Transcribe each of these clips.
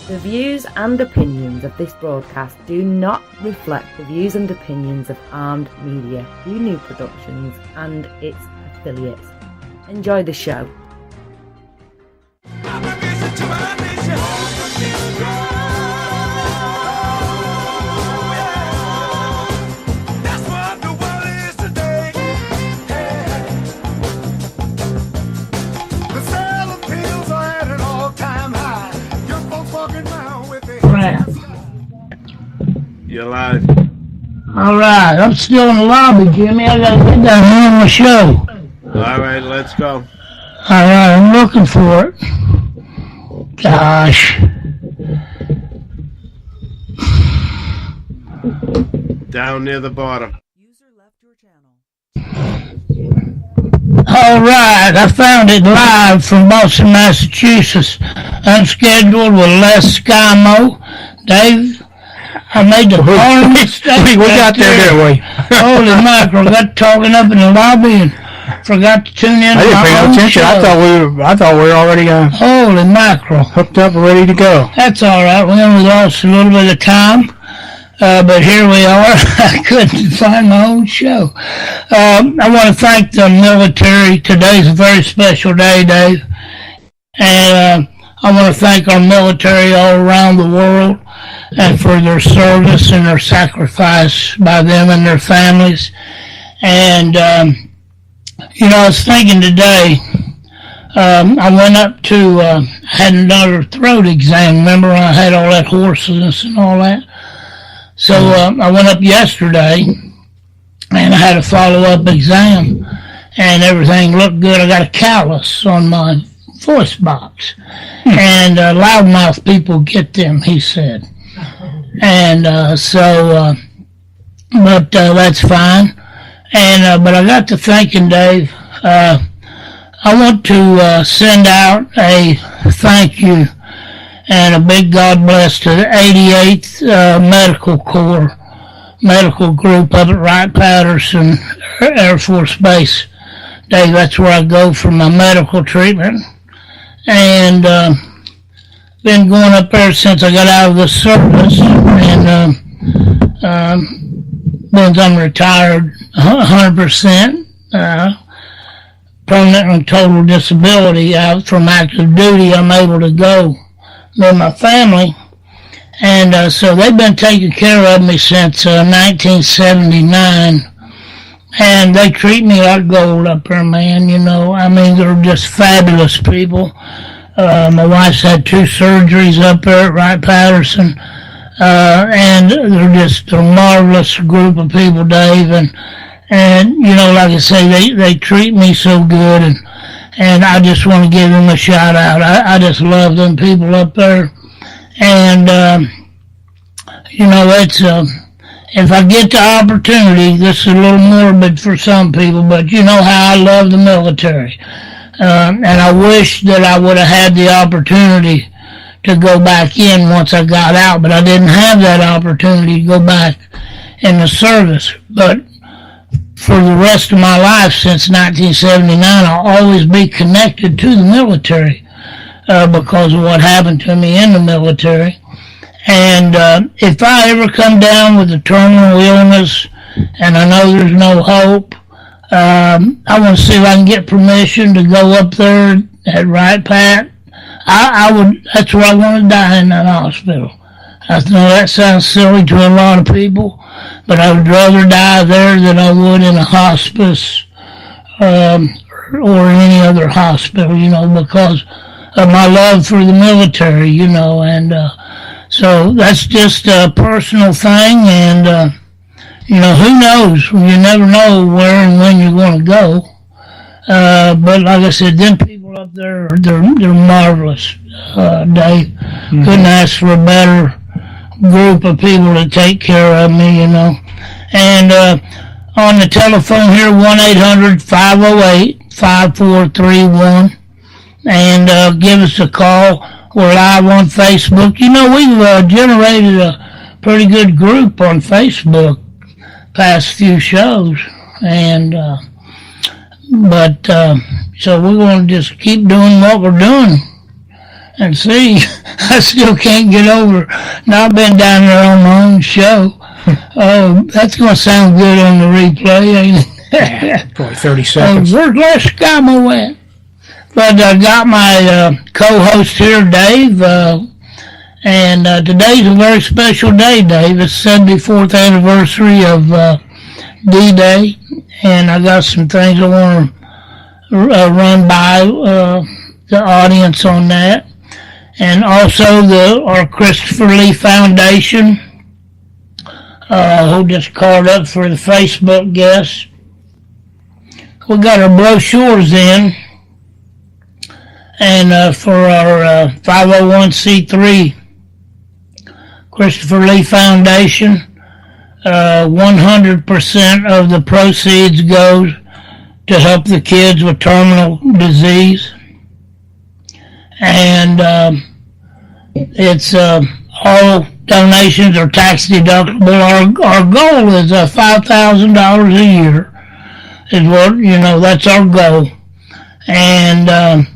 The views and opinions of this broadcast do not reflect the views and opinions of Armed Media, New Productions and its affiliates. Enjoy the show. You're live. All right, I'm still in the lobby, Jimmy. I gotta get down here on the show. All right, let's go. All right, I'm looking for it. Gosh. Down near the bottom. User left your channel. All right, I found it live from Boston, Massachusetts, unscheduled with Les Skymo. Dave, I made the wrong mistake. We got there, didn't we? Holy mackerel, got talking up in the lobby and forgot to tune in. I didn't pay no attention. I thought we were already Holy mackerel. hooked up and ready to go. That's all right. We only lost a little bit of time, but here we are. I couldn't find my own show. I want to thank the military. Today's a very special day, Dave. And I want to thank our military all around the world and for their service and their sacrifice by them and their families. And, I was thinking today, I went up to, had another throat exam. Remember, I had all that hoarseness and all that. So I went up yesterday, and I had a follow-up exam, and everything looked good. I got a callus on my voice box, and loudmouth people get them, he said. And but that's fine. And but I got to thinking, Dave, I want to send out a thank you and a big God bless to the 88th Medical Corps medical group up at Wright-Patterson Air Force Base. Dave, that's where I go for my medical treatment. And been going up there since I got out of the service, and been unretired 100%, permanent and total disability. Out from active duty, I'm able to go with my family, and so they've been taking care of me since 1979, and they treat me like gold up there, man. I mean, they're just fabulous people. My wife's had 2 surgeries up there at Wright-Patterson, and they're just a marvelous group of people, Dave, and like I say, they treat me so good, and I just want to give them a shout out. I just love them people up there, and it's if I get the opportunity, this is a little morbid for some people, but you know how I love the military. And I wish that I would have had the opportunity to go back in once I got out, but I didn't have that opportunity to go back in the service. But for the rest of my life since 1979, I'll always be connected to the military because of what happened to me in the military. And if I ever come down with a terminal illness and I know there's no hope, I want to see if I can get permission to go up there at Wright-Pat. I would. That's where I want to die, in that hospital. I know that sounds silly to a lot of people, but I would rather die there than I would in a hospice or any other hospital, because of my love for the military, and so that's just a personal thing, and who knows? You never know where and when you're going to go. But like I said, them people up there, they're marvelous, Dave. Mm-hmm. Couldn't ask for a better group of people to take care of me, And on the telephone here, 1-800-508-5431. And give us a call. We're live on Facebook. We've generated a pretty good group on Facebook past few shows, and so we're going to just keep doing what we're doing, And see, I still can't get over not being down there on my own show. Oh, that's going to sound good on the replay, ain't it? Probably 30 seconds. Where's Les Scamo at? But I got my co-host here, Dave, and today's a very special day, Dave. It's the 74th anniversary of D-Day, and I got some things I want to run by the audience on that. And also our Christopher Lee Foundation, who just called up for the Facebook guests. We got our brochures in, and for our 501c3 Christopher Lee Foundation, 100% of the proceeds goes to help the kids with terminal disease. And it's all donations are tax deductible. Our goal is $5,000 a year is what, that's our goal. And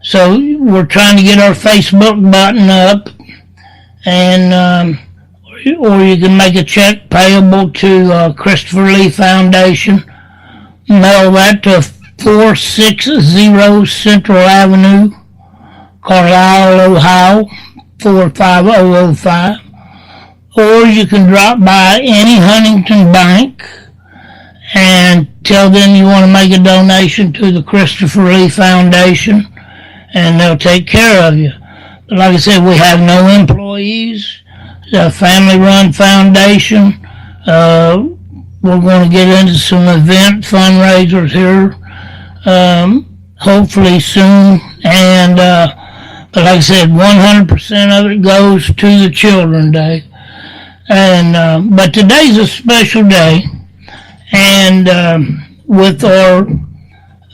so we're trying to get our Facebook button up, and or you can make a check payable to Christopher Lee Foundation. Mail that to 460 Central Avenue, Carlisle, Ohio, 45005. Or you can drop by any Huntington bank and tell them you want to make a donation to the Christopher Lee Foundation, and they'll take care of you. But like I said, we have no employees. It's a family-run foundation. We're going to get into some event fundraisers here, hopefully soon. And but like I said, 100% of it goes to the Children's Day. And but today's a special day, and with our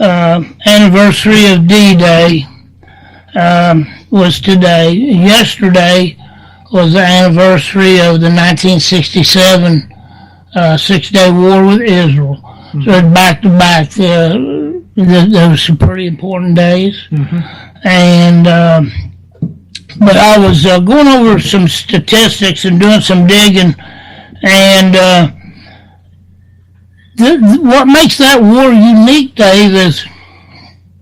anniversary of D-Day was today. Yesterday was the anniversary of the 1967 Six-Day War with Israel. Mm-hmm. So it's back to back. Those some pretty important days. Mm-hmm. And but I was going over some statistics and doing some digging, and what makes that war unique, Dave, is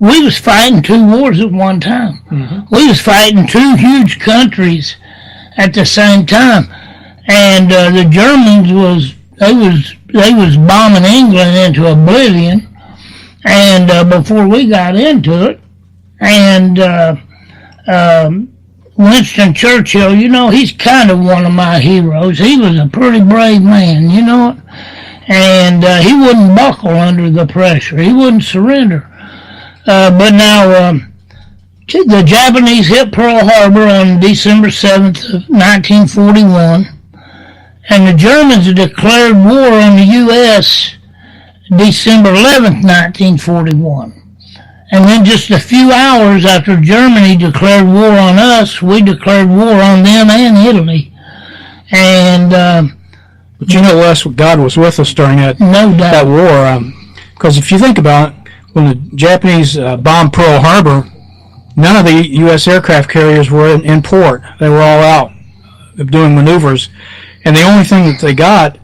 we was fighting two wars at one time. Mm-hmm. We was fighting two huge countries at the same time, and the Germans was bombing England into oblivion, and before we got into it, and Winston Churchill, he's kind of one of my heroes. He was a pretty brave man, and he wouldn't buckle under the pressure. He wouldn't surrender. But now, the Japanese hit Pearl Harbor on December 7th of 1941, and the Germans declared war on the U.S. December 11th, 1941. And then just a few hours after Germany declared war on us, we declared war on them and Italy. And but Les, God was with us during that war. Because if you think about it, when the Japanese bombed Pearl Harbor, none of the U.S. aircraft carriers were in port. They were all out doing maneuvers. And the only thing that they got,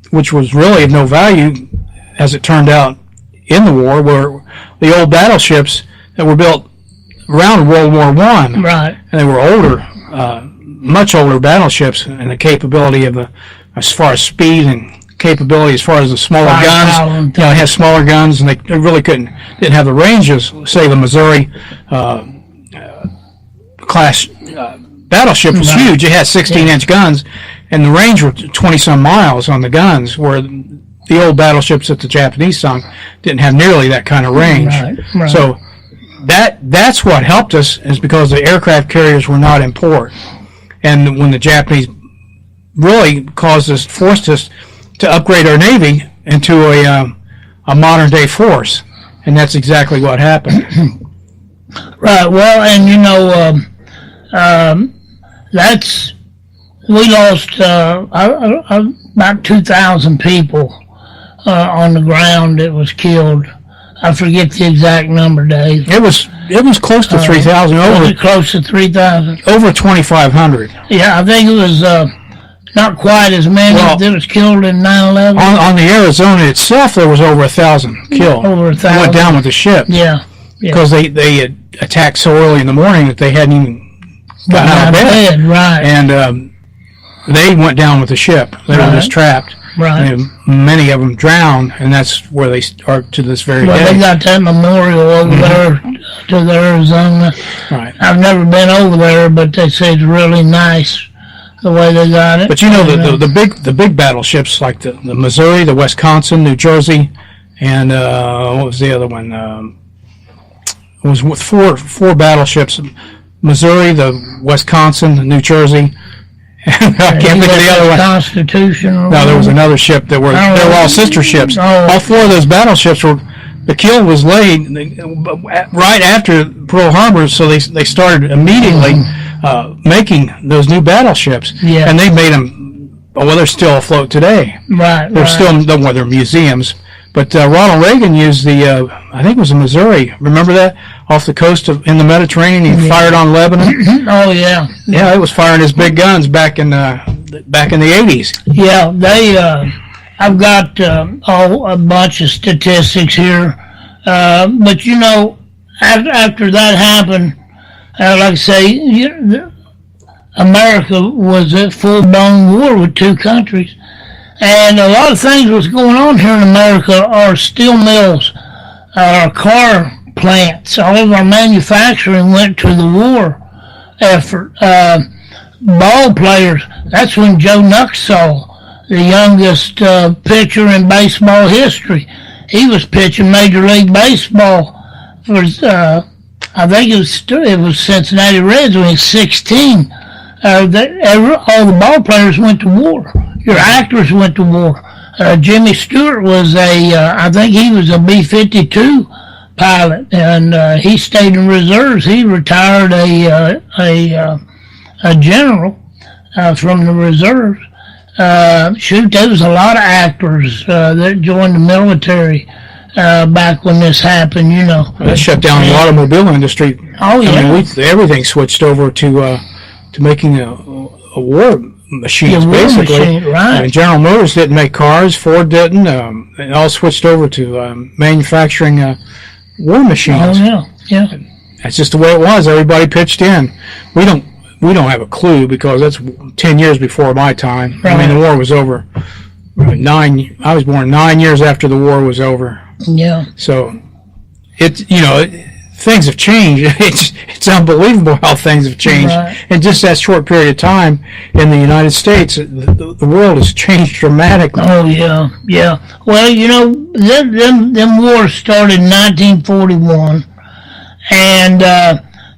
which was really of no value, as it turned out, in the war, were the old battleships that were built around World War I. Right. And they were older, much older battleships, and the capability of as far as speed and capability as far as the smaller guns. It had smaller guns, and they really didn't have the ranges, say the Missouri class battleship was huge. It had 16-inch guns, and the range was 20-some miles on the guns, where the old battleships that the Japanese sunk didn't have nearly that kind of range. Right. So that's what helped us, is because the aircraft carriers were not in port. And when the Japanese really forced us to upgrade our Navy into a modern-day force. And that's exactly what happened. Right. Well, and we lost about 2,000 people on the ground that was killed I forget the exact number, Dave. It was close to 3,000, Was it close to 3,000? over 2,500. Yeah, I think it was not quite as many Well, that was killed in 9/11. On the Arizona itself, there was over 1,000 killed. Over 1,000. Went down with the ship. Yeah. Because they had attacked so early in the morning that they hadn't even gotten out of bed. Right. And they went down with the ship. They were just trapped. Right. And many of them drowned, and that's where they are to this very Well, day. they got that memorial over there to the Arizona. Right. I've never been over there, but they say it's really nice the way they got it. But you know, the big battleships like the Missouri, the Wisconsin, New Jersey, and what was the other one? It was with four battleships: Missouri, the Wisconsin, the New Jersey. And I can't think of the other one. Constitution. No, there was another ship that were they were all sister ships. Oh. All four of those battleships were. The kill was laid right after Pearl Harbor, so they started immediately making those new battleships. Yeah. And they made them. Well, they're still afloat today. Right. They're still they're museums. But Ronald Reagan used the I think it was in Missouri. Remember that off the coast in the Mediterranean, he fired on Lebanon. Oh yeah. Yeah, it was firing his big guns back in the 80s. Yeah, they. I've got a bunch of statistics here, but you know, after that happened, like I say, America was at full-blown war with two countries, and a lot of things was going on here in America. Our steel mills, our car plants, all of our manufacturing went to the war effort. Ball players, that's when Joe Nuxhall, the youngest pitcher in baseball history, he was pitching Major League Baseball for, I think it was Cincinnati Reds when he was 16. All the ball players went to war. Your actors went to war. Jimmy Stewart was I think he was a B-52 pilot, and he stayed in reserves. He retired a general from the reserves. There was a lot of actors that joined the military back when this happened, you know. That shut down the automobile industry. Oh, yeah. I mean, everything switched over to making a war machines, basically. Machine, right. General Motors didn't make cars, Ford didn't. It all switched over to manufacturing war machines. Oh, yeah. That's just the way it was. Everybody pitched in. We don't have a clue because that's 10 years before my time. Right. I mean, the war was over. I was born 9 years after the war was over. Yeah. So, things have changed. It's unbelievable how things have changed in just that short period of time in the United States. The world has changed dramatically. Oh yeah. Well, you know, them wars started in 1941, and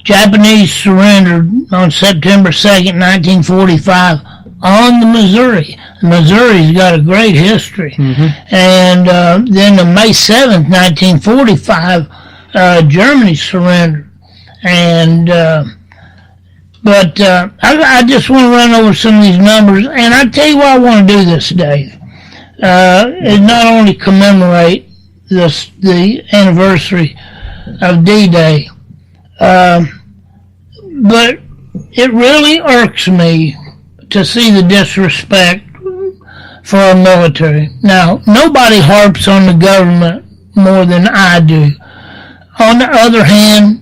Japanese surrendered on September 2nd, 1945, on the Missouri. Missouri's got a great history. Mm-hmm. And then on May 7th, 1945, Germany surrendered. And but I just want to run over some of these numbers, and I tell you why I want to do this, Dave. Is not only commemorate the anniversary of D-Day, but it really irks me to see the disrespect for our military. Now, nobody harps on the government more than I do. On the other hand,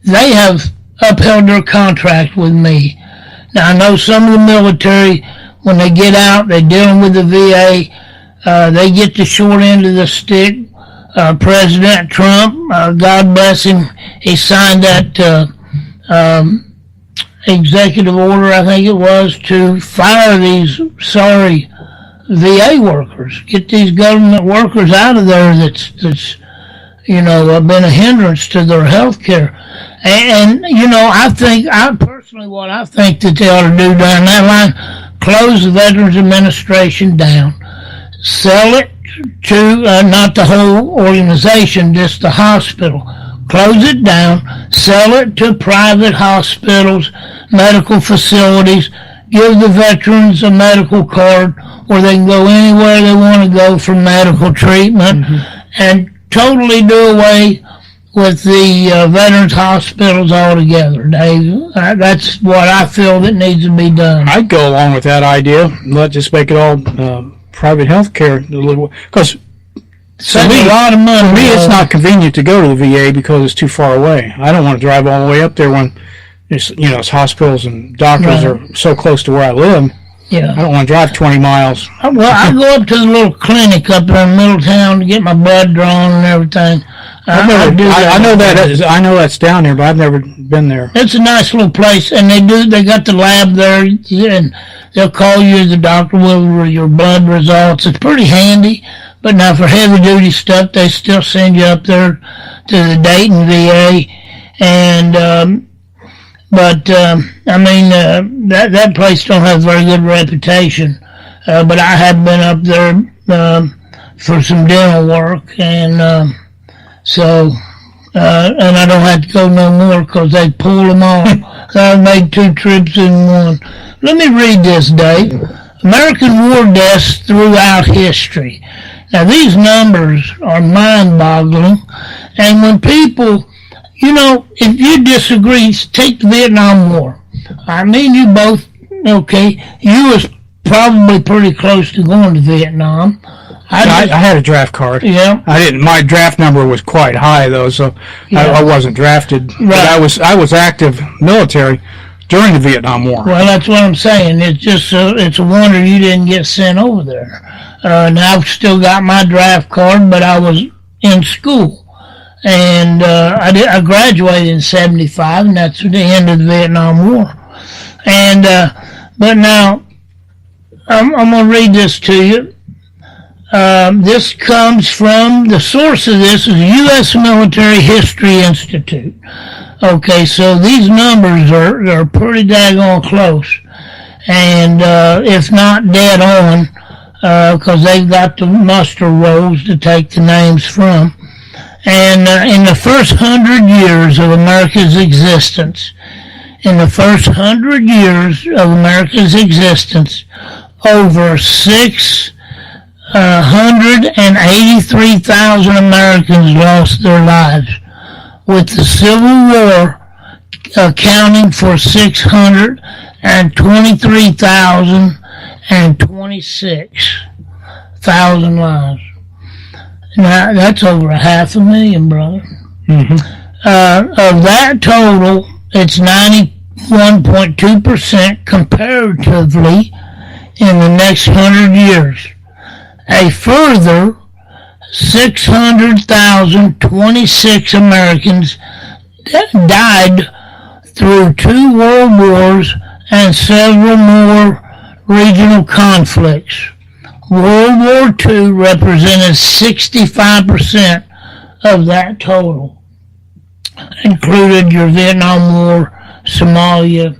they have upheld their contract with me. Now, I know some of the military, when they get out, they're dealing with the VA, they get the short end of the stick. President Trump, God bless him, he signed that executive order, I think it was, to fire these sorry VA workers, get these government workers out of there that's been a hindrance to their health care. And I personally what I think that they ought to do down that line, close the Veterans Administration down, sell it to, not the whole organization, just the hospital. Close it down, sell it to private hospitals, medical facilities, give the veterans a medical card where they can go anywhere they want to go for medical treatment, and totally do away with the veterans hospitals altogether, Dave. That's what I feel that needs to be done. I'd go along with that idea. Let's just make it all private health care. Because Save a lot of money. For me, it's not convenient to go to the VA because it's too far away. I don't want to drive all the way up there when it's hospitals and doctors are so close to where I live. Yeah. I don't want to drive 20 miles. Well, I go up to the little clinic up there in Middletown to get my blood drawn and everything. I know that's down there, but I've never been there. It's a nice little place, and they got the lab there, and they'll call you, the doctor will, your blood results. It's pretty handy, but now for heavy duty stuff, they still send you up there to the Dayton VA, and that place don't have a very good reputation, but I have been up there for some dental work, and and I don't have to go no more because they pull them all. I made 2 trips in one. Let me read this, Dave. American war deaths throughout history. Now, these numbers are mind-boggling, and when people, if you disagree, take the Vietnam War. I mean, you both, okay, you was probably pretty close to going to Vietnam. I had a draft card. Yeah. My draft number was quite high though, so I wasn't drafted. Right. But I was active military during the Vietnam War. Well, that's what I'm saying. It's just it's a wonder you didn't get sent over there. Now I've still got my draft card, but I was in school, and I graduated in '75, and that's the end of the Vietnam War. And but now I'm gonna read this to you. This comes from, the source of this is U.S. Military History Institute. Okay, so these numbers are pretty daggone close, and if not dead on, because they've got the muster rolls to take the names from. And in the first 100 years of America's existence, over 683,000 Americans lost their lives, with the Civil War accounting for 623,026 lives. Now, that's over 500,000, brother. Mm-hmm. Of that total, it's 91.2% comparatively in the next 100 years. A further 600,026 Americans died through 2 world wars and several more regional conflicts. World War II represented 65% of that total, included your Vietnam War, Somalia,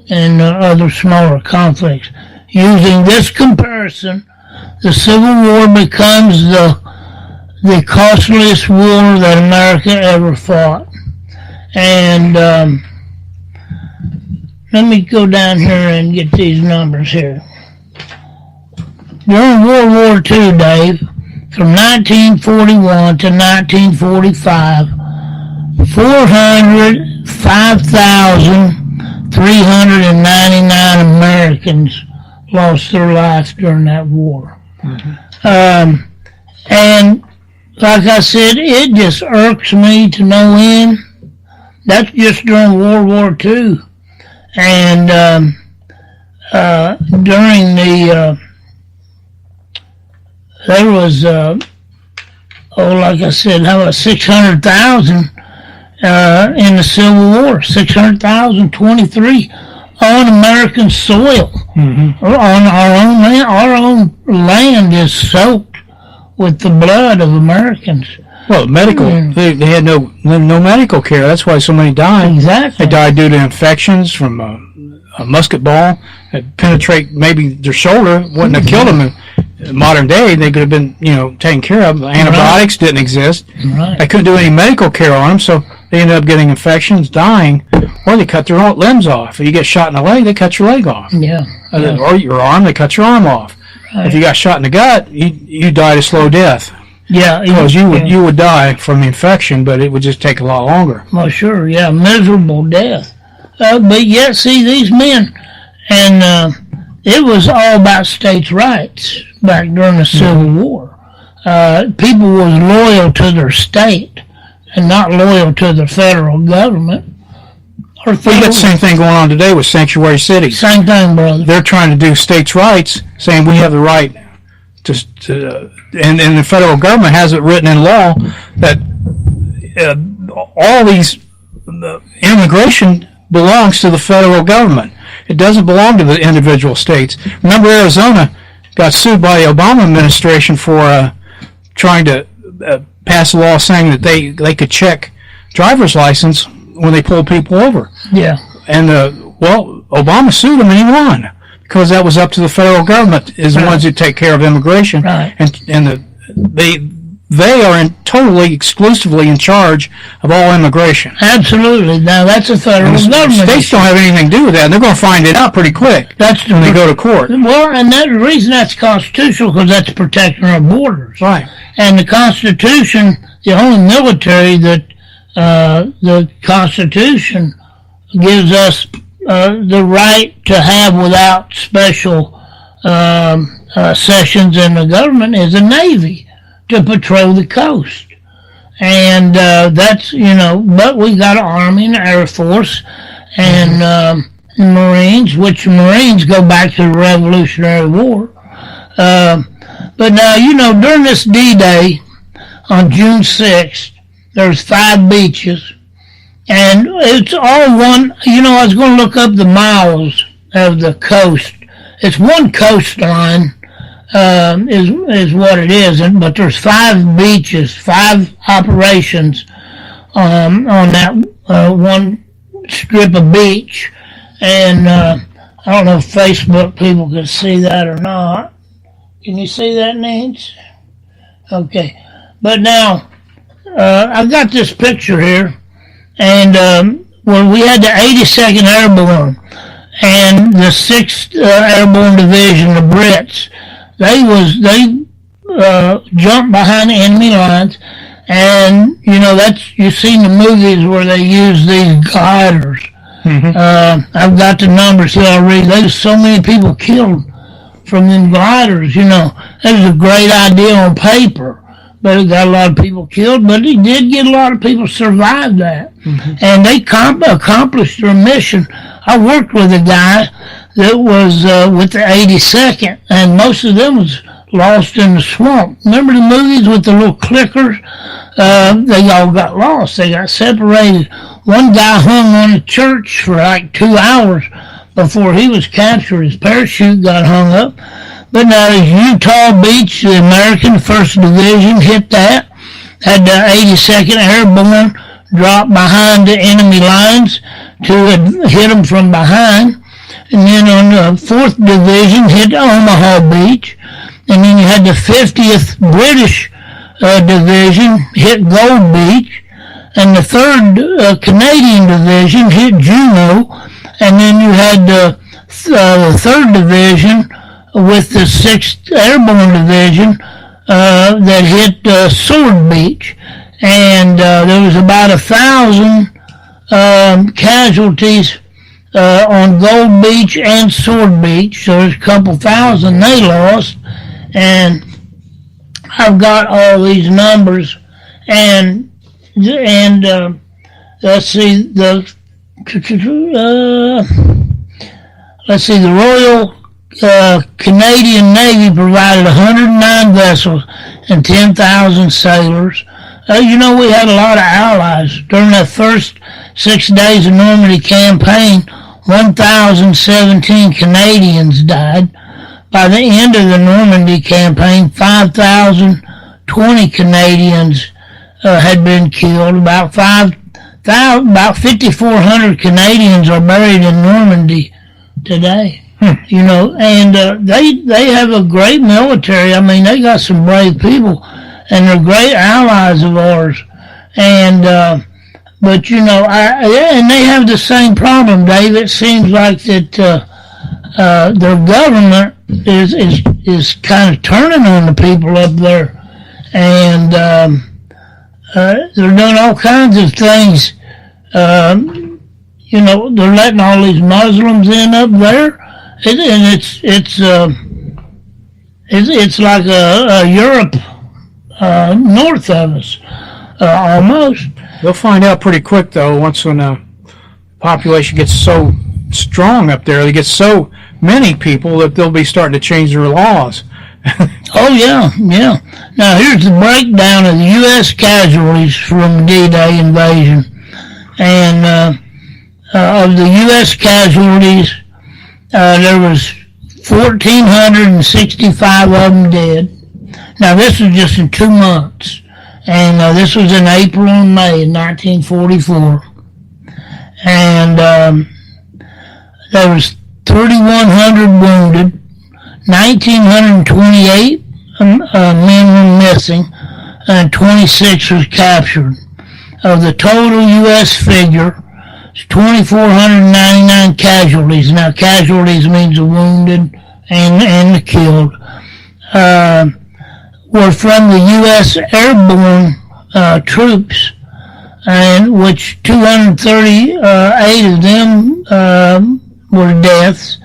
and other smaller conflicts. Using this comparison, the Civil War becomes the costliest war that America ever fought. And let me go down here and get these numbers here. During World War II, Dave, from 1941 to 1945, 405,399 Americans lost their life during that war. Mm-hmm. And like I said, it just irks me to no end. That's just during World War II. And during the there was like I said, how about 600,000 in the Civil War, 600,023 on American soil. Mm-hmm. On our own land. Our own land is soaked with the blood of Americans. Well, medical, they had no medical care. That's why so many died. Exactly. They died due to infections from a musket ball that penetrate maybe their shoulder. Wouldn't have killed them in modern day. They could have been, taken care of. Antibiotics didn't exist. Right. They couldn't do any medical care on them, so they ended up getting infections, dying, or they cut their limbs off. If you get shot in the leg, they cut your leg off. Yeah. Or your arm, they cut your arm off. Right. If you got shot in the gut, you died a slow death. Yeah, Because you would die from the infection, but it would just take a lot longer. Well, sure, yeah, miserable death. But yet, see, these men, and it was all about states' rights back during the Civil War. People was loyal to their state and not loyal to the federal government. We got the same thing going on today with sanctuary cities. Same thing, brother. They're trying to do states' rights, saying we have the right to and the federal government has it written in law that all these immigration belongs to the federal government. It doesn't belong to the individual states. Remember, Arizona got sued by the Obama administration for trying to pass a law saying that they could check driver's license when they pulled people over. Yeah. And Obama sued them and he won because that was up to the federal government is the ones who take care of immigration. Right. And they are totally exclusively in charge of all immigration. Absolutely. Now that's a federal government. States don't have anything to do with that. And they're going to find it out pretty quick. That's when they go to court. Well, and the reason that's constitutional because that's protecting our borders. Right. And the Constitution, the only military that the Constitution gives us the right to have without special sessions in the government is the Navy to patrol the coast. And that's, but we got an Army and Air Force and Marines, which Marines go back to the Revolutionary War. But now, during this D-Day on June 6th, there's 5 beaches, and it's all one, I was going to look up the miles of the coast. It's one coastline, is what it is, but there's 5 beaches, 5 operations on that one strip of beach, and I don't know if Facebook people can see that or not. Can you see that, Nance? Okay, but now, I've got this picture here, and when we had the 82nd Airborne and the 6th Airborne Division, the Brits, they jumped behind the enemy lines, and you've seen the movies where they use these gliders. Mm-hmm. I've got the numbers here already. There's so many people killed from them gliders. That was a great idea on paper. But it got a lot of people killed, but it did get a lot of people survive that. Mm-hmm. And they accomplished their mission. I worked with a guy that was with the 82nd, and most of them was lost in the swamp. Remember the movies with the little clickers? They all got lost. They got separated. One guy hung on a church for like 2 hours before he was captured. His parachute got hung up. But now Utah Beach, the American 1st Division hit that. Had the 82nd Airborne drop behind the enemy lines to hit them from behind. And then on the 4th Division hit Omaha Beach. And then you had the 50th British Division hit Gold Beach. And the 3rd Canadian Division hit Juneau. And then you had the 3rd Division with the 6th Airborne Division that hit Sword Beach. And there was about 1,000 casualties on Gold Beach and Sword Beach. So there's a couple thousand they lost. And I've got all these numbers. And let's see, the Royal Canadian Navy provided 109 vessels and 10,000 sailors. We had a lot of allies. During that first 6 days of Normandy campaign, 1,017 Canadians died. By the end of the Normandy campaign, 5,020 Canadians had been killed. About 5,400 Canadians are buried in Normandy today. And they have a great military. I mean, they got some brave people, and they're great allies of ours. And but and they have the same problem, Dave. It seems like that their government is kind of turning on the people up there, and they're doing all kinds of things. They're letting all these Muslims in up there, and it's like a Europe north of us, almost. They'll find out pretty quick, though, once when the population gets so strong up there, they get so many people that they'll be starting to change their laws. Oh, yeah. Now, here's the breakdown of the U.S. casualties from D-Day invasion. And of the U.S. casualties, there was 1,465 of them dead. Now, this was just in 2 months. And this was in April and May of 1944. And there was 3,100 wounded, 1,928 men were missing, and 26 was captured. Of the total U.S. figure, 2,499 casualties. Now, casualties means the wounded and the killed. Were from the U.S. airborne troops, and which 238 of them were deaths.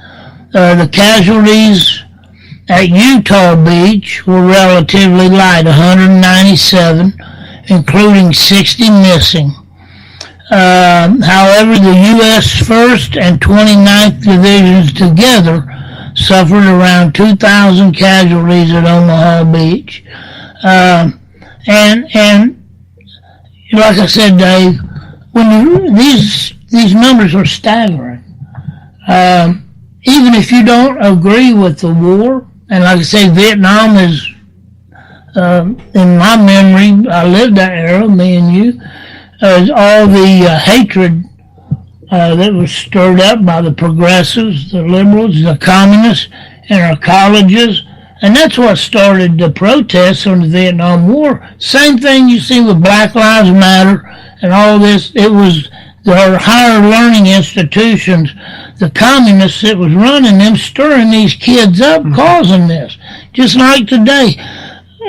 The casualties at Utah Beach were relatively light, 197, including 60 missing. However, the U.S. 1st and 29th Divisions together suffered around 2,000 casualties at Omaha Beach. And like I said, Dave, when these numbers are staggering. Even if you don't agree with the war, and like I say, Vietnam is, in my memory, I lived that era, me and you, all the hatred that was stirred up by the progressives, the liberals, the communists in our colleges, and that's what started the protests on the Vietnam War. Same thing you see with Black Lives Matter and all this. It was the higher learning institutions, the communists that was running them, stirring these kids up, causing this. Just like today.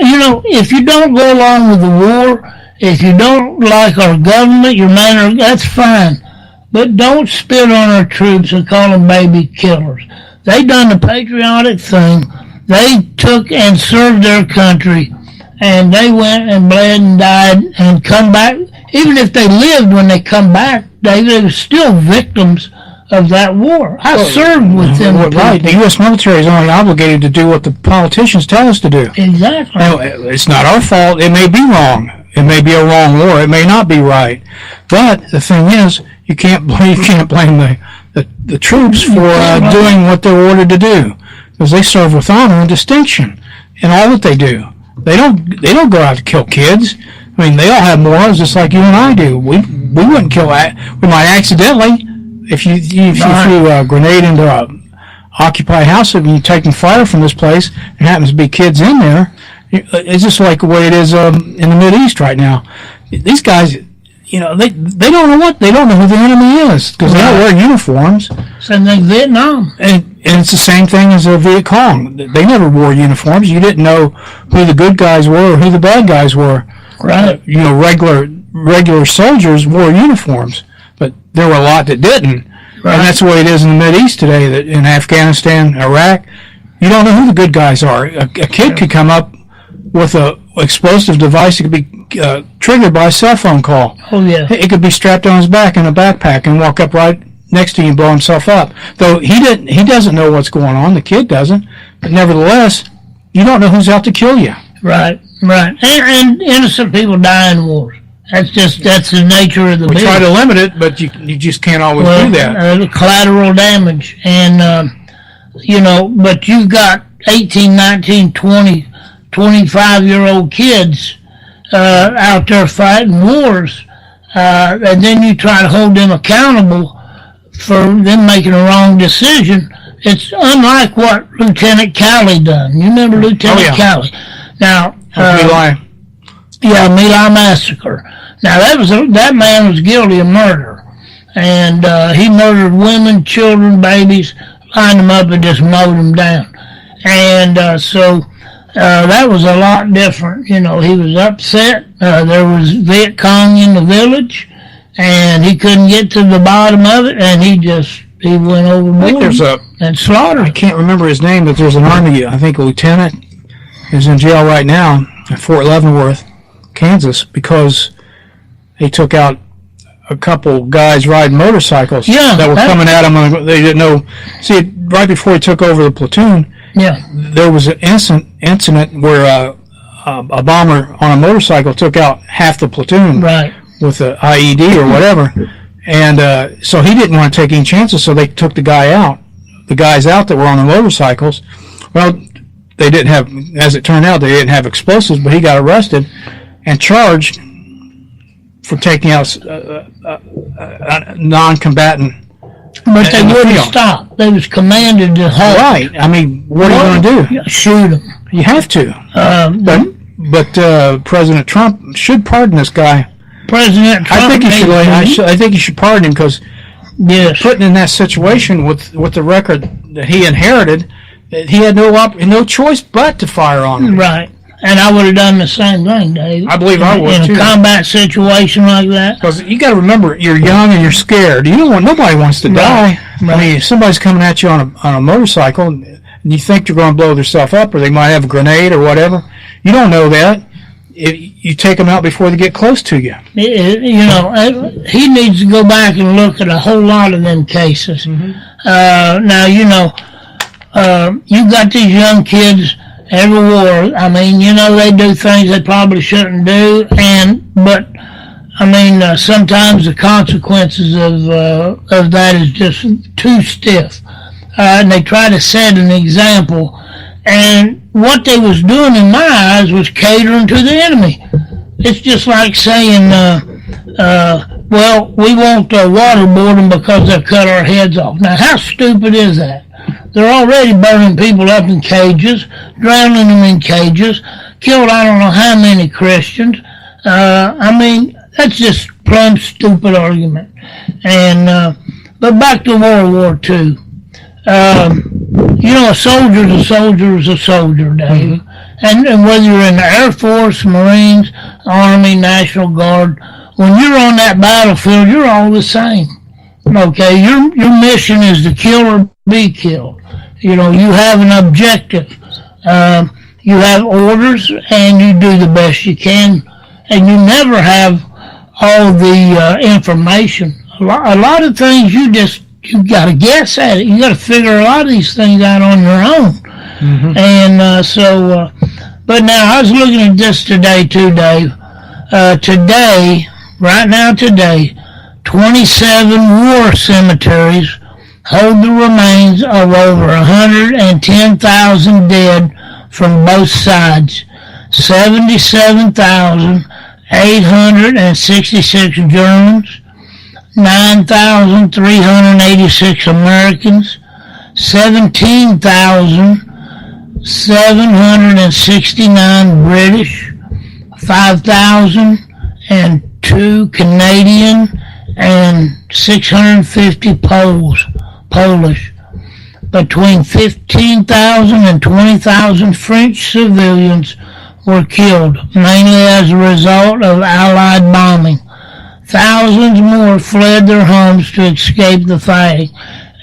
If you don't go along with the war, if you don't like our government, your manner, that's fine. But don't spit on our troops and call them baby killers. They done the patriotic thing. They took and served their country, and they went and bled and died and come back. Even if they lived when they come back, they were still victims of that war. I served with them. Right. The U.S. military is only obligated to do what the politicians tell us to do. Exactly. Now, it's not our fault. It may be wrong. It may be a wrong war. It may not be right. But the thing is, you can't blame the troops for doing what they're ordered to do, because they serve with honor and distinction in all that they do. They don't go out to kill kids. I mean, they all have morals just like you and I do. We wouldn't kill that. We might accidentally, if you threw a grenade into a occupied house and you're taking fire from this place, and happens to be kids in there. It's just like the way it is in the Mideast right now. These guys, they don't know they don't know who the enemy is, because they don't wear uniforms. Same thing Vietnam. And it's the same thing as the Viet Cong. They never wore uniforms. You didn't know who the good guys were or who the bad guys were. Right. Regular soldiers wore uniforms, but there were a lot that didn't. Right. And that's the way it is in the Mideast today, that in Afghanistan, Iraq, you don't know who the good guys are. A kid could come up with a explosive device that could be triggered by a cell phone call. Oh, yeah. It could be strapped on his back in a backpack and walk up right next to you and blow himself up. Though he doesn't know what's going on. The kid doesn't. But nevertheless, you don't know who's out to kill you. Right. And innocent people die in wars. That's the nature of the business. We try to limit it, but you just can't always do that. Collateral damage. And, but you've got 18, 19, 20, 25-year-old kids out there fighting wars, and then you try to hold them accountable for them making a wrong decision. It's unlike what Lieutenant Calley done. You remember Lieutenant Calley? Now, My My Massacre. Now, that man was guilty of murder, and he murdered women, children, babies, lined them up and just mowed them down. And so that was a lot different. You know, he was upset. There was Viet Cong in the village, and he couldn't get to the bottom of it, and he went overboard and slaughtered. I can't remember his name, but there's an Army, I think, lieutenant is in jail right now at Fort Leavenworth, Kansas, because he took out a couple guys riding motorcycles that were coming at him. They didn't know. See, right before he took over the platoon, there was an incident where a bomber on a motorcycle took out half the platoon with an IED or whatever. And so he didn't want to take any chances, so they took the guys out that were on the motorcycles. Well, they didn't have, as it turned out, they didn't have explosives, but he got arrested and charged for taking out a non-combatant. But they wouldn't stop. They was commanded to halt. Right. I mean, what are you going to do? Shoot them. You have to. But President Trump should pardon this guy. President Trump. I think he should pardon him because putting in that situation with the record that he inherited, he had no choice but to fire on him. Right. And I would have done the same thing, Dave. I believe I would, too. In a combat situation like that. Because you got to remember, you're young and you're scared. Nobody wants to die. Right. I mean, if somebody's coming at you on a motorcycle and you think they're going to blow themselves up or they might have a grenade or whatever, you don't know that. You take them out before they get close to you. You know, he needs to go back and look at a whole lot of them cases. Mm-hmm. Now, you know, you got these young kids every war. I mean, you know, they do things they probably shouldn't do, but I mean, sometimes the consequences of that is just too stiff, and they try to set an example. And what they was doing in my eyes was catering to the enemy. It's just like saying, well, we won't waterboard them because they've cut our heads off. Now, how stupid is that? They're already burning people up in cages, drowning them in cages, killed I don't know how many Christians. I mean, that's just plumb stupid argument. And but back to World War II. You know, a soldier's a soldier is a soldier, Dave. Mm-hmm. And whether you're in the Air Force, Marines, Army, National Guard, when you're on that battlefield, you're all the same. Okay, your mission is to kill or be killed. You know, you have an objective. You have orders, and you do the best you can. And you never have all the information. A lot of things you got to guess at it. You got to figure a lot of these things out on your own. Mm-hmm. And but now I was looking at this today too, Dave. Today, 27 war cemeteries hold the remains of over 110,000 dead from both sides. 77,866 Germans, 9,386 Americans, 17,769 British, 5,002 Canadian, and 650 Polish. Between 15,000 and 20,000 French civilians were killed, mainly as a result of Allied bombing. Thousands more fled their homes to escape the fighting.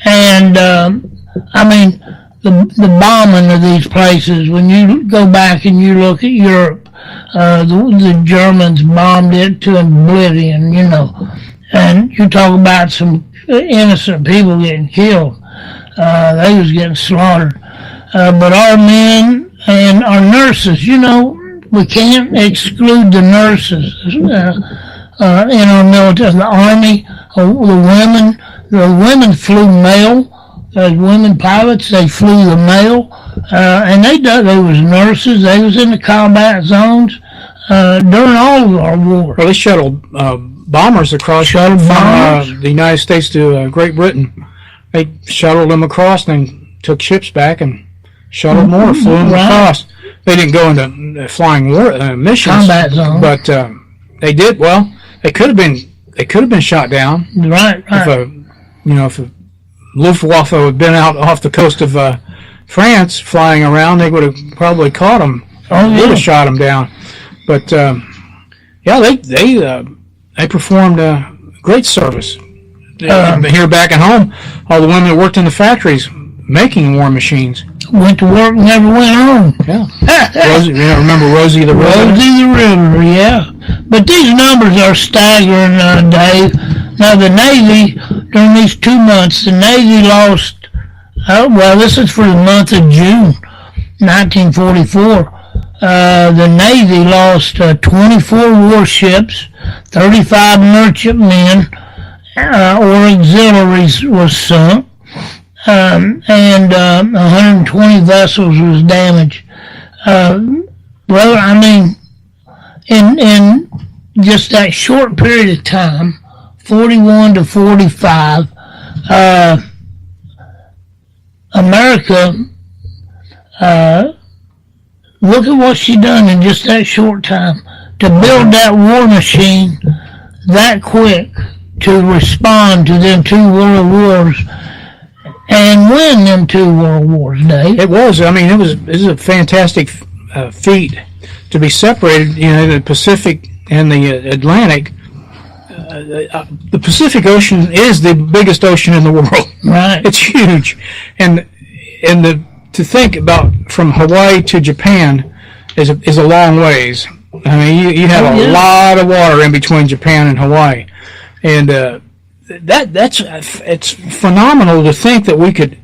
And, I mean, the bombing of these places, when you go back and you look at Europe, the Germans bombed it to oblivion, you know. And you talk about some innocent people getting killed. They was getting slaughtered. But our men and our nurses, you know, we can't exclude the nurses in our military. The Army, the women flew mail. Those women pilots, they flew the mail. And they was nurses. They was in the combat zones during all of our war. Well, they shuttled bombers across from the United States to Great Britain. They shuttled them across and then took ships back and shuttled more, flew them across. They didn't go into flying war missions, combat zone, but they did. Well, they could have been shot down. Right. If Luftwaffe had been out off the coast of France flying around, they would have probably caught them. Oh, Would yeah. have shot them down. But yeah, they performed great service. Here back at home, all the women that worked in the factories making war machines. Went to work, never went home. Yeah. Rosie, remember Rosie the Riveter? Rosie the Riveter, yeah. But these numbers are staggering, Dave. Now, the Navy, during these 2 months, the Navy lost, well, this is for the month of June, 1944. The Navy lost 24 warships, 35 merchantmen, or auxiliaries was sunk, and 120 vessels was damaged. Well, I mean, in just that short period of time, 41 to 45, America, look at what she done in just that short time to build that war machine that quick to respond to them 2 world wars and win them 2 world wars, Dave. It was. I mean, it was a fantastic feat to be separated. You know, the Pacific and the Atlantic. The Pacific Ocean is the biggest ocean in the world. Right. It's huge, and to think about from Hawaii to Japan is a long ways. I mean, you have a lot of water in between Japan and Hawaii, and it's phenomenal to think that we could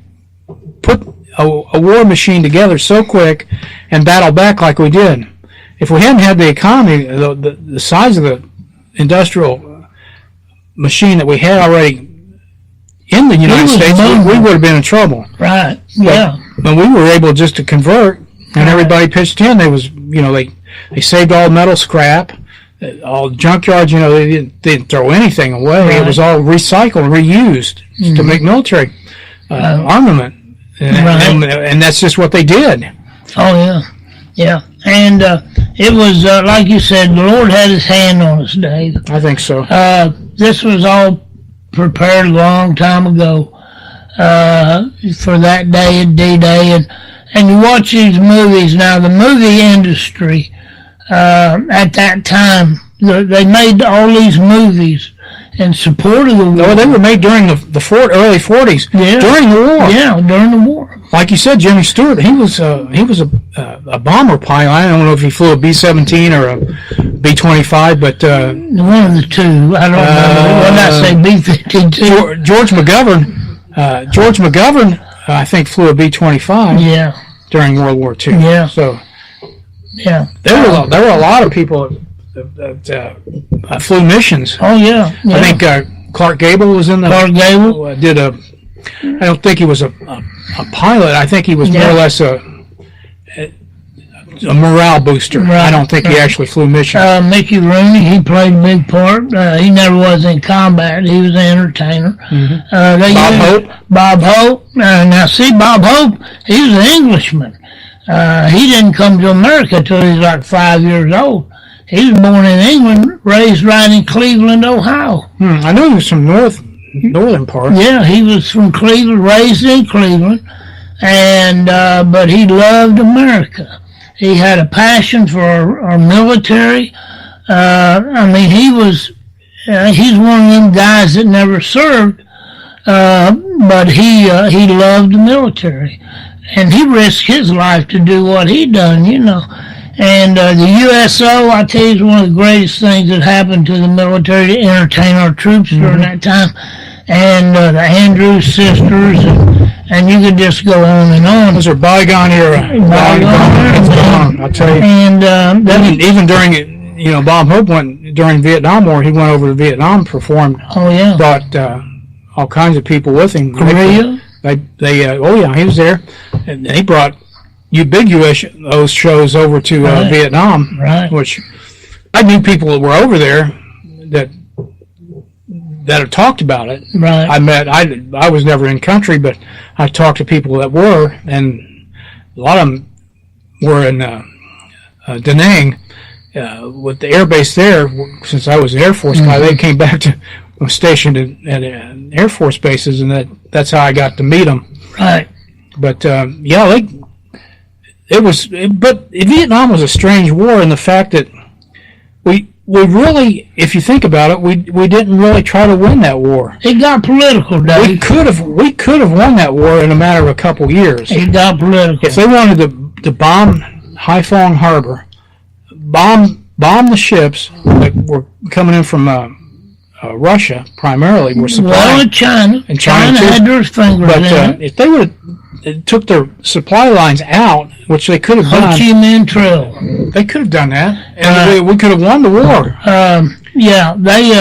put a war machine together so quick and battle back like we did. If we hadn't had the economy, the size of the industrial machine that we had already in the United States, we would have been in trouble. Right. Yeah. But we were able just to convert, and everybody pitched in. They saved all metal scrap, all junkyards. You know, they didn't throw anything away. Right. It was all recycled, reused to make military armament, and that's just what they did. Oh yeah, yeah. And it was like you said, the Lord had His hand on us, Dave. I think so. This was all prepared a long time ago for that day at D-Day, and you watch these movies now. The movie industry at that time, they made all these movies in support of the war. No, they were made during the early 40s. Yeah. During the war. Yeah, during the war. Like you said, Jimmy Stewart, he was a bomber pilot. I don't know if he flew a B-17 or a B-25, but one of the two. I don't remember. When I say B-52, George McGovern, I think flew a B-25. Yeah. During World War II. Yeah. So yeah, there were a lot of people that flew missions. Oh yeah. I think Clark Gable was in the. Clark Gable I don't think he was a pilot. I think he was more or less a morale booster. Right. I don't think he actually flew missions. Mickey Rooney, he played a big part. He never was in combat. He was an entertainer. Mm-hmm. Bob Hope. Now see, Bob Hope, he was an Englishman. He didn't come to America till he was like 5 years old. He was born in England, raised right in Cleveland, Ohio. I know he was from northern part. Yeah, he was from Cleveland, raised in Cleveland, and but he loved America. He had a passion for our military. I mean, he's one of them guys that never served, but he loved the military, and he risked his life to do what he done, you know. And the USO, I tell you, is one of the greatest things that happened to the military to entertain our troops during that time. And the Andrews sisters, and you could just go on and on. Those are bygone era. I'll tell you. And even during it, you know, Bob Hope went during Vietnam War. He went over to Vietnam, performed. Oh yeah. Brought all kinds of people with him. Korea. He was there, and he brought big USO shows over to Vietnam. Right. Which I knew people that were over there that had talked about it. Right. I was never in country, but I talked to people that were, and a lot of them were in Da Nang with the air base there. Since I was an Air Force guy, they came back to stationed at Air Force bases, and that's how I got to meet them. Right. But But Vietnam was a strange war in the fact that we really, if you think about it, we didn't really try to win that war. It got political, Dave. We could have won that war in a matter of a couple years. It got political. If they wanted to bomb Haiphong Harbor, bomb the ships that were coming in from Russia primarily, were supplying. Well, China. And China had their fingers but in it. if they would have took their supply lines out, which they could have Ho done, Chi Minh Trail. they could have done that, and we could have won the war. Yeah, they.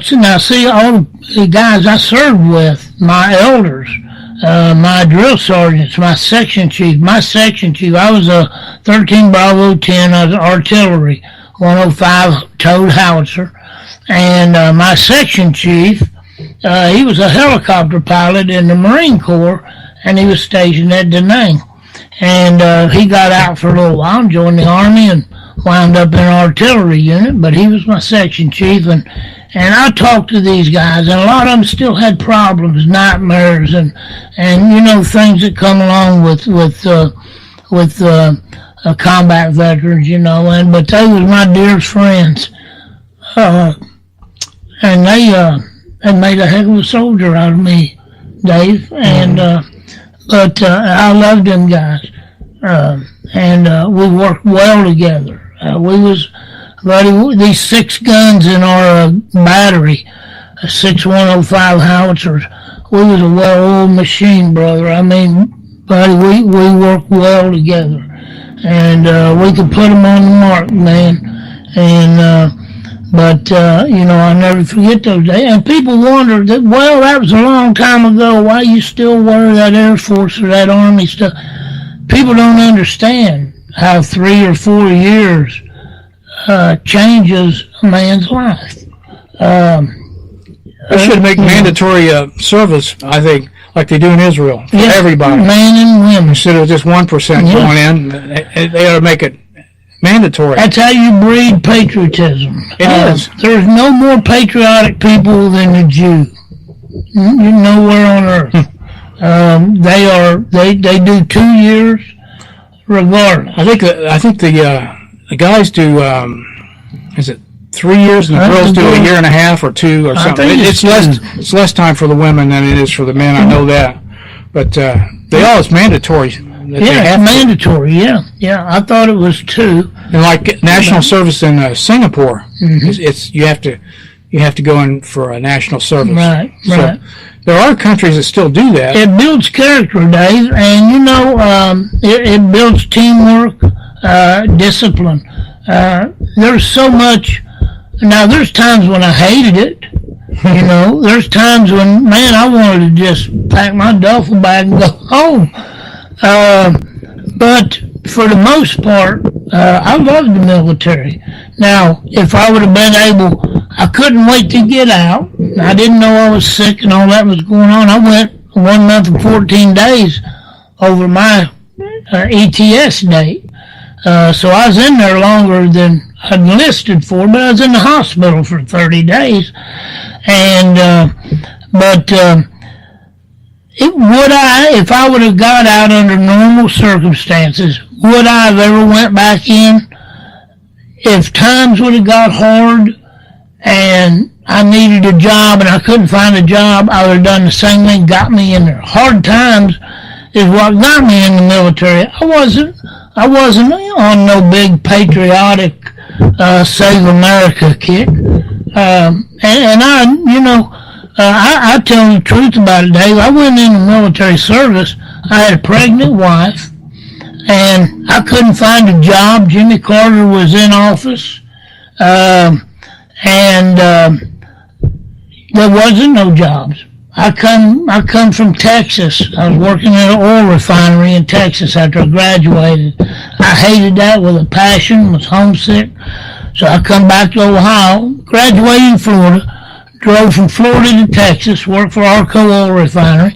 So now, see, all the guys I served with, my elders, my drill sergeants, my section chief. I was a 13 Bravo 10. I was artillery, 105 towed howitzer, and my section chief, he was a helicopter pilot in the Marine Corps, and he was stationed at Da Nang. And he got out for a little while and joined the Army and wound up in an artillery unit, but he was my section chief, and I talked to these guys, and a lot of them still had problems, nightmares, and things that come along with combat veterans, but they was my dearest friends, and they made a heck of a soldier out of me, Dave, and but I loved them guys, and we worked well together. These 6 guns in our battery, 6 105 howitzers, we was a well-oiled machine, brother. I mean, buddy, we worked well together, and we could put them on the mark, man. And but I'll never forget those days. And people wondered that, well, that was a long time ago. Why you still wear that Air Force or that Army stuff? People don't understand how 3 or 4 years changes a man's life. They should make mandatory service, I think, like they do in Israel, for everybody. Men and women. Instead of just 1% going in, they ought to make it mandatory. That's how you breed patriotism. It is. There's no more patriotic people than the Jew. You're nowhere on earth. They do 2 years regardless. I think the guys do. Is it 3 years and the girls do a year and a half or 2 or something? It's less time for the women than it is for the men. I know that, but it's mandatory. It's mandatory. Yeah. I thought it was 2. And like national service in Singapore, you have to go in for a national service. Right. There are countries that still do that. It builds character, Dave, and it builds teamwork, discipline. There's so much. Now, there's times when I hated it. There's times when, man, I wanted to just pack my duffel bag and go home. But for the most part, I loved the military. Now, if I would have been able, I couldn't wait to get out. I didn't know I was sick and all that was going on. I went 1 month and 14 days over my ETS date. So I was in there longer than I'd enlisted for, but I was in the hospital for 30 days. And, if I would have got out under normal circumstances, would I have ever went back in? If times would have got hard and I needed a job and I couldn't find a job, I would have done the same thing, got me in there. Hard times is what got me in the military. I wasn't on no big patriotic Save America kick. I tell the truth about it, Dave. I went in the military service. I had a pregnant wife, and I couldn't find a job. Jimmy Carter was in office, and there wasn't no jobs. I come from Texas. I was working at an oil refinery in Texas after I graduated. I hated that with a passion, was homesick. So I come back to Ohio, graduated in Florida, drove from Florida to Texas, worked for Arco Oil Refinery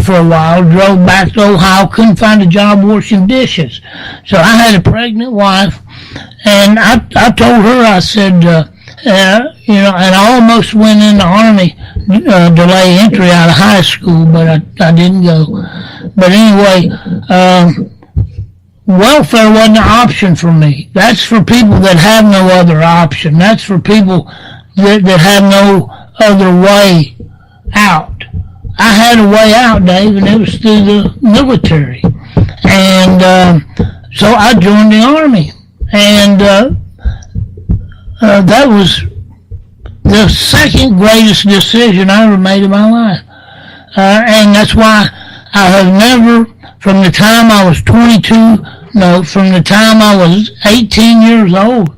for a while, drove back to Ohio, couldn't find a job washing dishes. So I had a pregnant wife, and I told her, I said, and I almost went in the Army delay entry out of high school, but I didn't go. But anyway, welfare wasn't an option for me. That's for people that have no other option. That's for people that have no other way out. I had a way out, Dave, and it was through the military. And so I joined the Army. And that was the second greatest decision I ever made in my life. And that's why I have never, from the time I was from the time I was 18 years old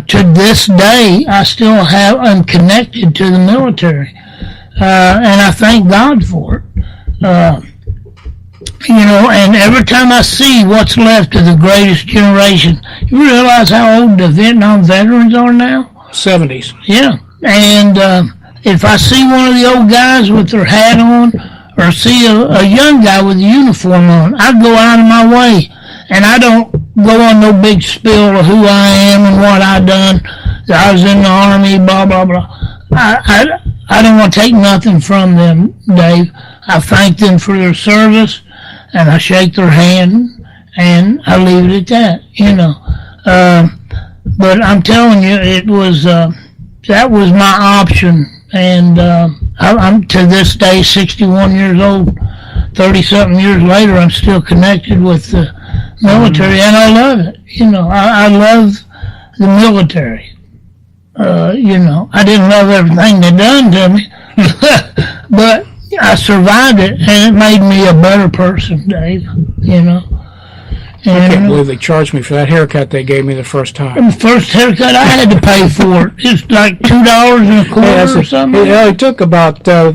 to this day, I'm connected to the military. And I thank God for it. And every time I see what's left of the greatest generation, you realize how old the Vietnam veterans are now? 70s. Yeah. And if I see one of the old guys with their hat on, or see a young guy with a uniform on, I go out of my way. And I don't go on no big spill of who I am and what I done. I was in the Army, blah, blah, blah. I don't want to take nothing from them, Dave. I thank them for their service, and I shake their hand, and I leave it at that, But I'm telling you, it was that was my option, and I'm to this day 61 years old. 30-something years later, I'm still connected with the military, and I love it. I love the military. I didn't love everything they done to me, but I survived it, and it made me a better person, Dave. I can't believe they charged me for that haircut they gave me the first time. The first haircut I had to pay for it's like $2.25 or something. It took about a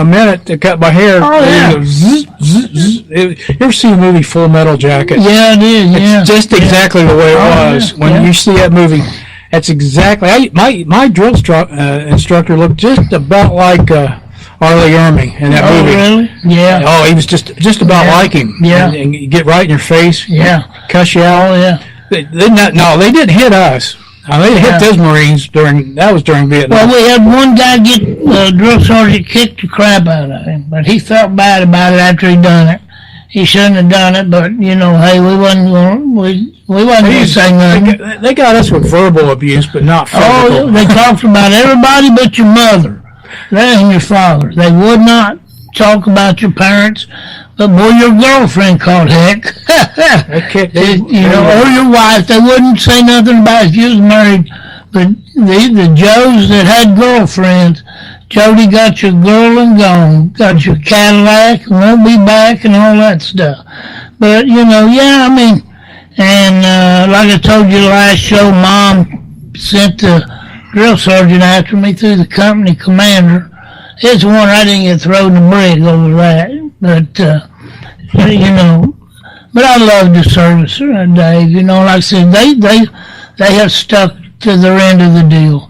minute to cut my hair. Oh yeah. You ever see the movie Full Metal Jacket? Yeah, I did. Yeah. It's just exactly the way it was. Yeah. When you see that movie, that's exactly. My drill instructor looked just about like Arlie Ermey in that movie. Really? Yeah. Oh, he was just about like him. Yeah. And you get right in your face. Yeah. Cuss you out. Oh yeah. They didn't hit us. They hit those Marines during Vietnam. Well, we had one guy get drill sergeant kicked the crap out of him, but he felt bad about it after he done it. He shouldn't have done it, but hey, we wasn't going to say nothing. They got us with verbal abuse, but not physical. Oh, they talked about everybody but your mother and your father. They would not talk about your parents, but boy, your girlfriend called heck. Or your wife. They wouldn't say nothing about if you was married. But the Joes that had girlfriends, Jody got your girl and gone, got your Cadillac and won't be back and all that stuff. But and like I told you last show, Mom sent the drill sergeant after me through the company commander. It's one I didn't get thrown in the brig over that, but but I love the service, Dave. Like I said, they have stuck to their end of the deal.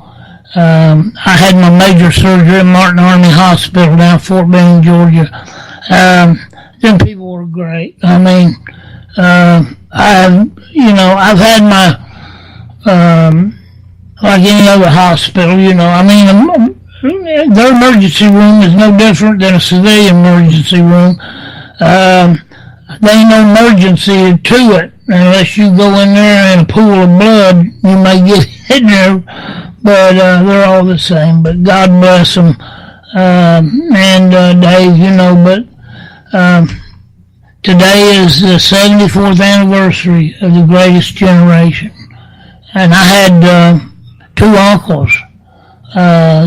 I had my major surgery at Martin Army Hospital down in Fort Benning, Georgia. Them people were great. I've had my like any other hospital. Their emergency room is no different than a civilian emergency room. There ain't no emergency to it unless you go in there in a pool of blood. You may get in there, but they're all the same. But God bless them. Dave, but today is the 74th anniversary of the greatest generation. And I had two uncles.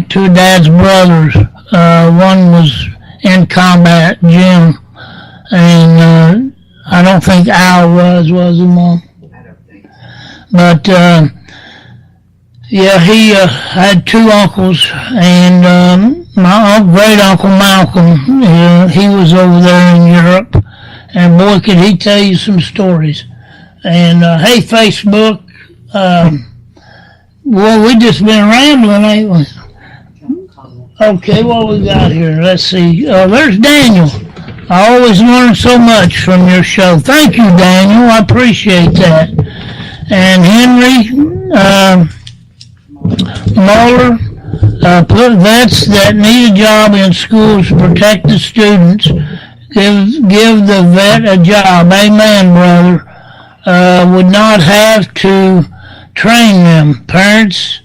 Two of Dad's brothers. One was in combat, Jim, and I don't think Al was he, Mom? I don't think so. But he had two uncles, and my great uncle Malcolm, he was over there in Europe, and boy, could he tell you some stories. And hey, Facebook. Well, we just been rambling, ain't we? Okay, what we got here? Let's see. There's Daniel. I always learn so much from your show. Thank you, Daniel. I appreciate that. And Henry Muller, put vets that need a job in schools to protect the students. Give the vet a job. Amen, brother. Would not have to train them. Parents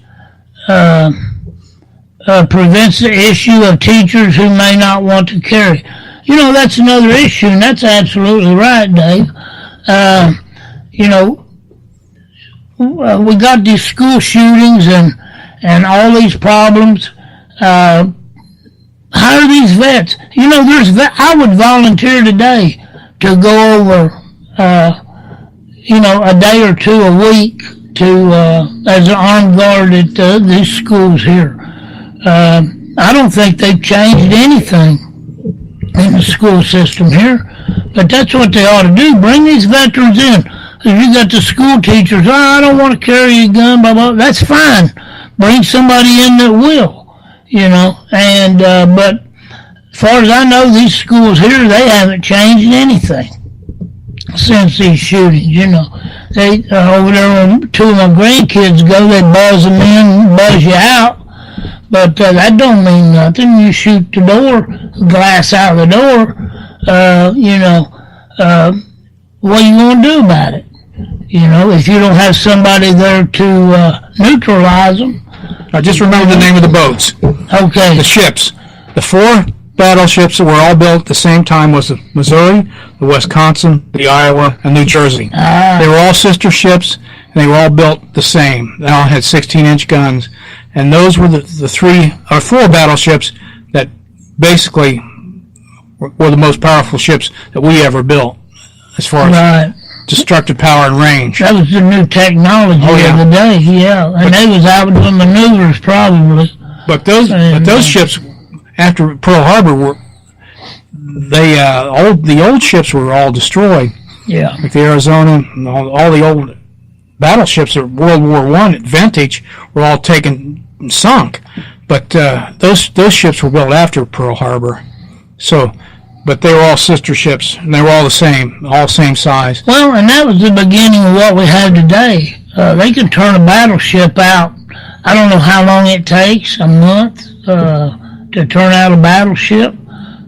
prevents the issue of teachers who may not want to carry. You know, that's another issue, and that's absolutely right, Dave. We got these school shootings and all these problems. Hire these vets. You know, I would volunteer today to go over, a day or two a week to as an armed guard at these schools here. I don't think they've changed anything in the school system here, but that's what they ought to do. Bring these veterans in. You got the school teachers, I don't want to carry a gun, blah, blah. That's fine. Bring somebody in that will, and, but as far as I know, these schools here, they haven't changed anything since these shootings, They, over there when two of my grandkids go, they buzz them in, buzz you out. But that don't mean nothing. You shoot the glass out of the door, what are you going to do about it? If you don't have somebody there to neutralize them. I just remember the name of the boats. Okay. The ships. The 4 battleships that were all built at the same time was the Missouri, the Wisconsin, the Iowa, and New Jersey. They were all sister ships, and they were all built the same. They all had 16-inch guns. And those were the 3 or 4 battleships that basically were the most powerful ships that we ever built as far as destructive power and range. That was the new technology of the day, And they was out doing maneuvers probably. But those ships, after Pearl Harbor, the old ships were all destroyed. Yeah. Like the Arizona, and all the old battleships of World War I vintage were all taken and sunk, but those ships were built after Pearl Harbor, but they were all sister ships, and they were all the same size. Well, and that was the beginning of what we have today. They can turn a battleship out. I don't know how long it takes, a month, to turn out a battleship,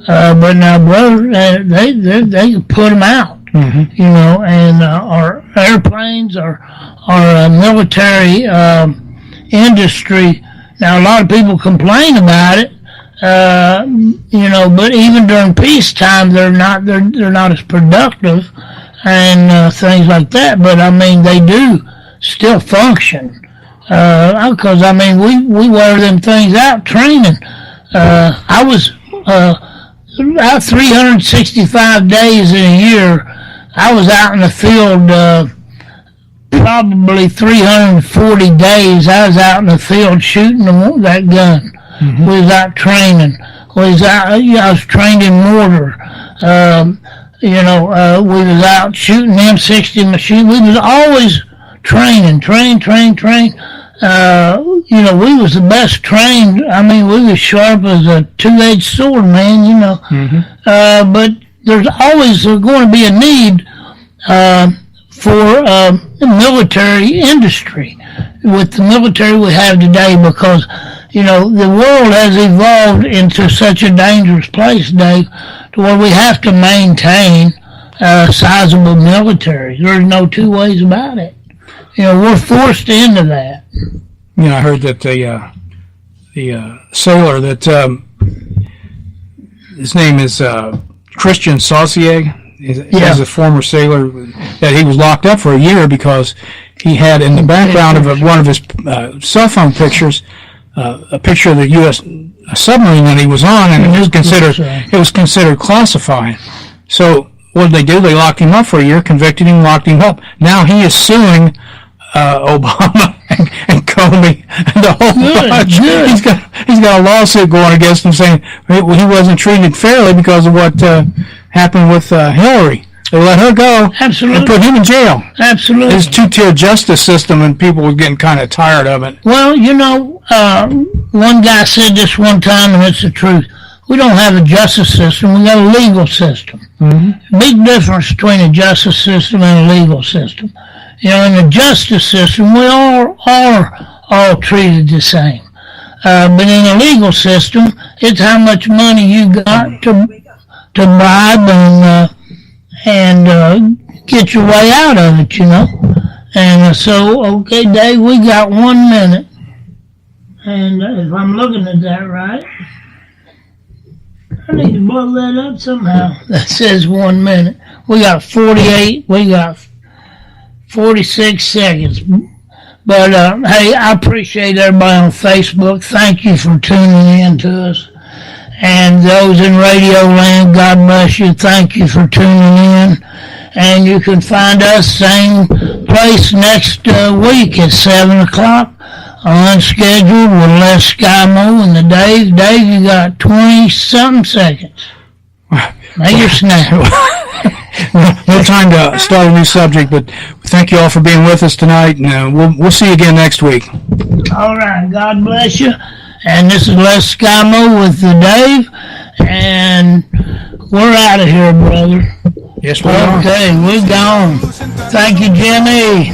but now, brother, they can put them out. Mm-hmm. And our airplanes, our military industry. Now, a lot of people complain about it, but even during peacetime, they're not as productive and things like that. But I mean, they do still function because we wear them things out training. I was about 365 days in a year. I was out in the field probably 340 days. I was out in the field shooting that gun. Mm-hmm. We was out training. I was trained in mortar. We was out shooting M60 machine. We was always training. We was the best trained. I mean, we was sharp as a two-edged sword, man, Mm-hmm. But there's always going to be a need for the military industry with the military we have today because, the world has evolved into such a dangerous place, Dave, to where we have to maintain sizable military. There's no two ways about it. We're forced into that. I heard that the sailor that his name is Christian Saucier. He's a former sailor that he was locked up for a year because he had in the background of one of his cell phone pictures a picture of the U.S. submarine that he was on, and it was considered classified. So what did they do? They locked him up for a year, convicted him, locked him up. Now he is suing Obama and Comey and the whole bunch. He's got a lawsuit going against him saying he wasn't treated fairly because of what happened with Hillary. They let her go. Absolutely. And put him in jail. Absolutely. It's a two-tier justice system, and people were getting kind of tired of it. Well, one guy said this one time, and it's the truth. We don't have a justice system. We got a legal system. Mm-hmm. Big difference between a justice system and a legal system. In the justice system, we are all treated the same. But in the legal system, it's how much money you got to bribe and get your way out of it, you know. And so, okay, Dave, we got 1 minute. And if I'm looking at that right, I need to blow that up somehow. That says 1 minute. We got 46 seconds. But, hey, I appreciate everybody on Facebook. Thank you for tuning in to us. And those in Radio Land, God bless you. Thank you for tuning in. And you can find us same place next week at 7 o'clock. Unscheduled with Les Skymo and the Dave. Dave, you got 20-something seconds. Now you're snapping. No time to start a new subject, but thank you all for being with us tonight, and we'll see you again next week. All right, God bless you. And this is Les Skymo with the Dave, and we're out of here, brother. Yes, we are. Okay, we're gone. Thank you, Jimmy.